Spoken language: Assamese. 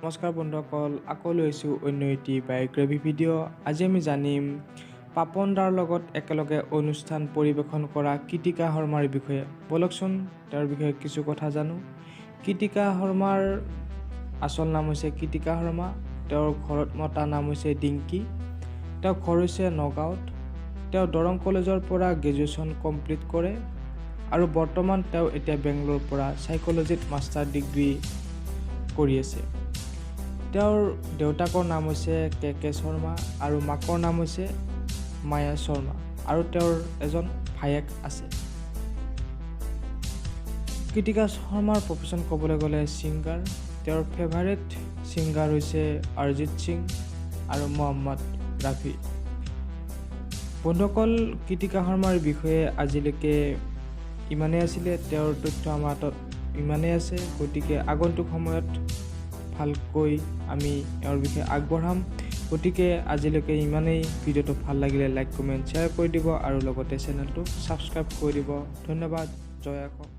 নমস্কাৰ বন্ধুসকল, আকৌ লৈছোঁ অন্য এটি বায়োগ্ৰাফি ভিডিঅ'। আজি আমি জানিম পাপন দাৰ লগত একেলগে অনুষ্ঠান পৰিৱেশন কৰা কৃতিকা শৰ্মাৰ বিষয়ে। বলকচোন তেওঁৰ বিষয়ে কিছু কথা জানো। কৃতিকা শৰ্মাৰ আচল নাম হৈছে কৃতিকা শৰ্মা। তেওঁৰ ঘৰত মতা নাম হৈছে ডিংকি। তেওঁৰ ঘৰ হৈছে নগাঁৱত। তেওঁ দৰং কলেজৰ পৰা গ্ৰেজুৱেশ্যন কমপ্লিট কৰে আৰু বৰ্তমান তেওঁ এতিয়া বেংগলোৰৰ পৰা সাইকোলজিত মাষ্টাৰ ডিগ্ৰী কৰি আছে। তেওঁৰ দেউতাকৰ নাম হৈছে কে শৰ্মা আৰু মাকৰ নাম হৈছে মায়া শৰ্মা আৰু তেওঁৰ এজন ভায়েক আছে। কৃতিকা শৰ্মাৰ প্ৰফেশ্যন ক'বলৈ গ'লে ছিংগাৰ। তেওঁৰ ফেভাৰেট ছিংগাৰ হৈছে অৰিজিত সিং আৰু মহম্মদ ৰাফি। বন্ধুসকল, কৃতিকা শৰ্মাৰ বিষয়ে আজিলৈকে ইমানেই আছিলে। তেওঁৰ তথ্য আমাৰ হাতত ইমানেই আছে, গতিকে আগন্তুক সময়ত ভালকৈ আমি ইয়াৰ বিষয়ে আগবঢ়াম। গতিকে আজিলৈকে ইমানেই। ভিডিঅ'টো ভাল লাগিলে লাইক কমেণ্ট শ্বেয়াৰ কৰি দিব আৰু লগতে চেনেলটো ছাবস্ক্ৰাইব কৰি দিব। ধন্যবাদ। জয় অসম।